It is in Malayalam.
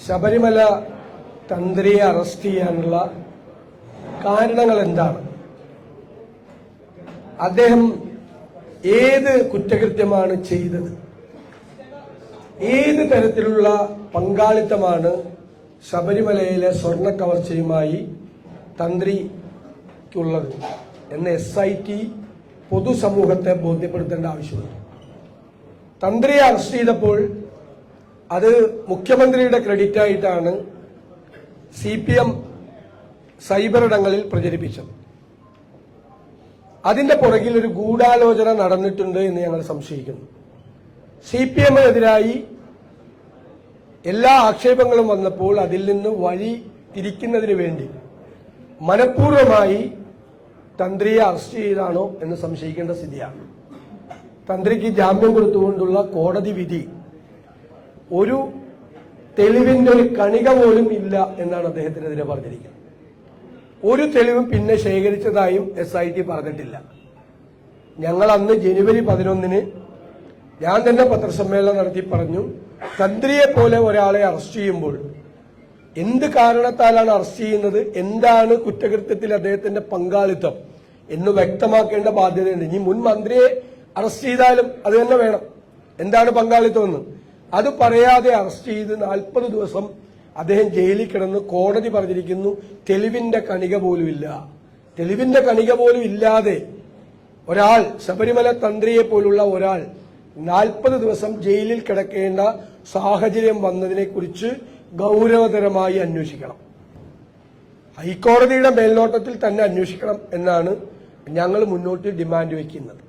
ശബരിമല തന്ത്രിയെ അറസ്റ്റ് ചെയ്യാനുള്ള കാരണങ്ങൾ എന്താണ്? അദ്ദേഹം ഏത് കുറ്റകൃത്യമാണ് ചെയ്തത്? ഏത് തരത്തിലുള്ള പങ്കാളിത്തമാണ് ശബരിമലയിലെ സ്വർണ്ണ കവർച്ചയുമായി തന്ത്രിക്കുള്ളത് എന്ന് SIT പൊതുസമൂഹത്തെ ബോധ്യപ്പെടുത്തേണ്ട ആവശ്യമുണ്ട്. തന്ത്രിയെ അറസ്റ്റ് ചെയ്തപ്പോൾ അത് മുഖ്യമന്ത്രിയുടെ ക്രെഡിറ്റ് ആയിട്ടാണ് CPM സൈബർ ഇടങ്ങളിൽ പ്രചരിപ്പിച്ചത്. അതിന്റെ പുറകിൽ ഒരു ഗൂഢാലോചന നടന്നിട്ടുണ്ട് എന്ന് ഞങ്ങൾ സംശയിക്കുന്നു. CPMനെതിരായി എല്ലാ ആക്ഷേപങ്ങളും വന്നപ്പോൾ അതിൽ നിന്ന് വഴി തിരിക്കുന്നതിന് വേണ്ടി മനഃപൂർവ്വമായി തന്ത്രിയെ അറസ്റ്റ് ചെയ്താണോ എന്ന് സംശയിക്കേണ്ട സ്ഥിതിയാണ്. തന്ത്രിക്ക് ജാമ്യം കൊടുത്തുകൊണ്ടുള്ള കോടതി വിധി ഒരു തെളിവിന്റെ ഒരു കണിക പോലും ഇല്ല എന്നാണ് അദ്ദേഹത്തിനെതിരെ പറഞ്ഞിരിക്കുന്നത്. ഒരു തെളിവും പിന്നെ ശേഖരിച്ചതായും SIT പറഞ്ഞിട്ടില്ല. ഞങ്ങൾ അന്ന് ജനുവരി 11 ഞാൻ തന്നെ പത്രസമ്മേളനം നടത്തി പറഞ്ഞു, തന്ത്രിയെ പോലെ ഒരാളെ അറസ്റ്റ് ചെയ്യുമ്പോൾ എന്ത് കാരണത്താലാണ് അറസ്റ്റ് ചെയ്യുന്നത്, എന്താണ് കുറ്റകൃത്യത്തിൽ അദ്ദേഹത്തിന്റെ പങ്കാളിത്തം എന്ന് വ്യക്തമാക്കേണ്ട ബാധ്യതയുണ്ട്. ഇനി മുൻ മന്ത്രിയെ അറസ്റ്റ് ചെയ്താലും അത് തന്നെ വേണം, എന്താണ് പങ്കാളിത്തം എന്ന്. അത് പറയാതെ അറസ്റ്റ് ചെയ്ത് 40 ദിവസം അദ്ദേഹം ജയിലിൽ കിടന്ന് കോടതി പറഞ്ഞിരിക്കുന്നു തെളിവിന്റെ കണിക പോലും ഇല്ല. തെളിവിന്റെ കണിക പോലും ഇല്ലാതെ ഒരാൾ, ശബരിമല തന്ത്രിയെ പോലുള്ള ഒരാൾ 40 ദിവസം ജയിലിൽ കിടക്കേണ്ട സാഹചര്യം വന്നതിനെ കുറിച്ച് ഗൗരവതരമായി അന്വേഷിക്കണം. ഹൈക്കോടതിയുടെ മേൽനോട്ടത്തിൽ തന്നെ അന്വേഷിക്കണം എന്നാണ് ഞങ്ങൾ മുന്നോട്ട് ഡിമാൻഡ് വയ്ക്കുന്നത്.